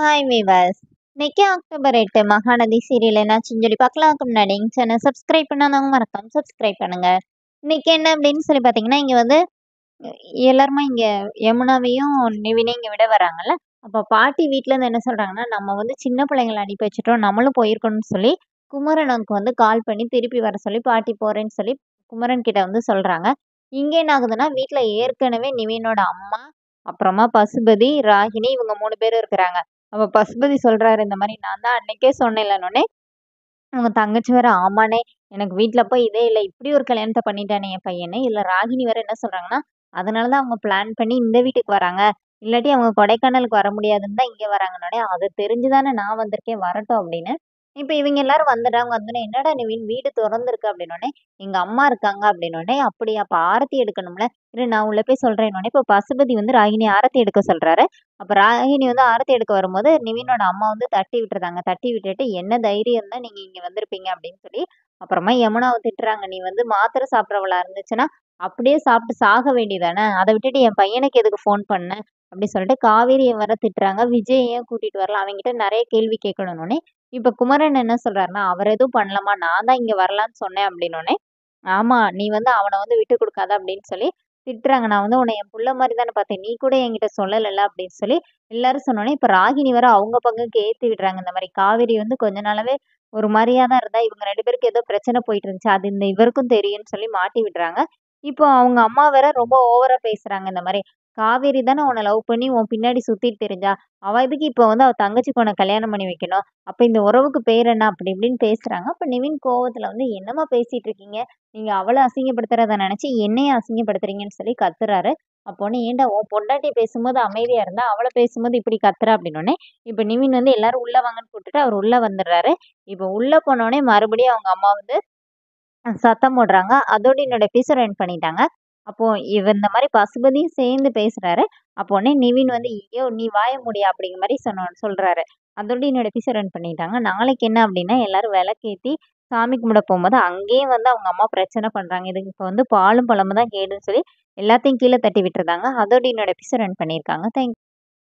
Hi viewers. இன்னைக்கு October 8 Mahanadi serial என்னாச்சுன்னு சொல்லி பார்க்கலாம்க்கு முன்னாடி எங்கள் சேனல் சப்ஸ்கிரைப் பண்ணாதவங்க மறக்காம சப்ஸ்கிரைப் பண்ணுங்க. இன்னைக்கு என்ன அப்படின்னு சொல்லி பார்த்தீங்கன்னா, இங்கே வந்து எல்லாருமே இங்கே யமுனாவையும் நிவினையும் இங்கே விட வராங்கல்ல. அப்போ பாட்டி வீட்டிலேருந்து என்ன சொல்கிறாங்கன்னா, நம்ம வந்து சின்ன பிள்ளைங்களை அனுப்பி வச்சுட்டோம், நம்மளும் போயிருக்கணும்னு சொல்லி குமரனுக்கு வந்து கால் பண்ணி திருப்பி வர சொல்லி பாட்டி போகிறேன்னு சொல்லி குமரன் கிட்ட வந்து சொல்கிறாங்க. இங்கே என்ன ஆகுதுன்னா, வீட்டில் ஏற்கனவே நிவினோட அம்மா, அப்புறமா பசுபதி, ராகினி இவங்க 3 பேரும் இருக்கிறாங்க. அப்ப பசுபதி சொல்றாரு, இந்த மாரி நான் தான் அன்னைக்கே சொன்னேன்லன்னோனே, அவங்க தங்கச்சி வேற ஆமாண்ணே, எனக்கு வீட்ல போய் இதே இல்ல. இப்படி ஒரு கல்யாணத்த பண்ணிட்டானே என் பையன்னு. இதுல ராகினி வேற என்ன சொல்றாங்கன்னா, அதனால தான் அவங்க பிளான் பண்ணி இந்த வீட்டுக்கு வராங்க. இல்லாட்டி அவங்க கொடைக்கானலுக்கு வர முடியாதுன்னு தான் இங்க வராங்கன்னோனே, அது தெரிஞ்சு தானே நான் வந்திருக்கேன் வரட்டும் அப்படின்னு. இப்ப இவங்க எல்லாரும் வந்துட்டாங்க. வந்தோனே, என்னடா நிவின் வீடு தொறந்திருக்கு அப்படின்னோனே, எங்க அம்மா இருக்காங்க அப்படின்னோனே, அப்படியா அப்ப ஆரத்தி எடுக்கணும்ல. இரு நான் உள்ள போய் சொல்றேன்னோனே, இப்ப பசுபதி வந்து ராகினி ஆரத்தி எடுக்க சொல்றாரு. அப்ப ராகினி வந்து ஆரத்தி எடுக்க வரும்போது, நிவினோட அம்மா வந்து தட்டி விட்டுருதாங்க. தட்டி விட்டுட்டு, "என்ன தைரியம் தான் நீங்க இங்க வந்திருப்பீங்க?" அப்படின்னு சொல்லி, அப்புறமா யமுனாவ திட்டுறாங்க. "நீ வந்து மாத்திரை சாப்பிடுறவளா இருந்துச்சுன்னா, அப்படியே சாப்பிட்டு சாக வேண்டியதானே! அத விட்டுட்டு என் பையனுக்கு எதுக்கு ஃபோன் பண்ண?" அப்படி சொல்லிட்டு காவேரிய வேற திட்டுறாங்க. விஜய ஏன் கூட்டிட்டு வரல? அவன்கிட்ட நெறைய கேள்வி கேட்கணும்னோனே, இப்ப குமரன் என்ன சொல்றாருன்னா, "அவர் எதுவும் பண்ணலம்மா. நான் தான் இங்க வரலான்னு சொன்னேன்." அப்படின்னோனே, "ஆமா, நீ வந்து அவன வந்து விட்டுக் குடுக்காத" அப்படின்னு சொல்லி திட்டுறாங்க. "நான் வந்து உன்ன என் புள்ள மாரி தானே பார்த்தேன். நீ கூட என்கிட்ட சொல்லலல்ல" அப்படின்னு சொல்லி எல்லாரும் சொன்னோனே, இப்ப ராகினி வேற அவங்க பங்குக்கு ஏத்தி விடுறாங்க. இந்த மாரி காவேரி வந்து கொஞ்ச நாளாவே ஒரு மாரியா தான் இருந்தா. இவங்க 2 பேருக்கு ஏதோ பிரச்சனை போயிட்டு இருந்துச்சு. அது இந்த இவருக்கும் தெரியும்னு சொல்லி மாட்டி விடுறாங்க. இப்போ அவங்க அம்மா வேற ரொம்ப ஓவரா பேசுறாங்க. இந்த மாரி, "காவேரி தானே உன்ன லவ் பண்ணி உன் பின்னாடி சுத்திட்டு திரிஞ்சா. அவ எதுக்கு இப்ப வந்து அவ தங்கச்சிக்கு உன்ன கல்யாணம் பண்ணி வைக்கணும்? அப்ப இந்த உறவுக்கு பேர் என்ன?" அப்படி இப்படின்னு பேசுறாங்க. அப்ப நிவின் கோவத்துல வந்து, "என்னம்மா பேசிட்டு இருக்கீங்க? நீங்க அவள அசிங்கப்படுத்துறத நெனச்சு என்னைய அசிங்கப்படுத்துறீங்கன்னு" சொல்லி கத்துறாரு. அப்போனே, "ஏன்டா உன் பொண்டாட்டி பேசும்போது அமைதியா இருந்தா, அவள பேசும்போது இப்படி கத்துற?" அப்படின்னோனே, இப்ப நிவின் வந்து எல்லாரும் உள்ள வாங்கன்னு கூப்பிட்டுட்டு அவர் உள்ள வந்துடுறாரு. இப்ப உள்ள போனோனே மறுபடியும் அவங்க அம்மா வந்து சத்தம் போடுறாங்க. அதோட என்னோட எபிசோட் எண்ட் பண்ணிட்டாங்க. அப்போ இந்த மாரி பசுபதியும் சேர்ந்து பேசுறாரு. அப்போ உடனே நிவின் வந்து, "ஐயோ! நீ வாய மூடியா" அப்படிங்கிற மாரி சொல்றாரு. அதோட என்னோட எபிசோட் எண்ட் பண்ணிட்டாங்க. நாளைக்கு என்ன அப்படின்னா, எல்லாரும் விளக்கேத்தி சாமி கும்பிட போம்போது, அங்கேயும் வந்து அவங்க அம்மா பிரச்சனை பண்றாங்க. இதுக்கு இப்ப வந்து பாலும் பழமும் தான் கேடுன்னு சொல்லி எல்லாத்தையும் கீழ தட்டி விட்டுருந்தாங்க. அதோட என்னோட எபிசோட் எண்ட் பண்ணியிருக்காங்க. தேங்க்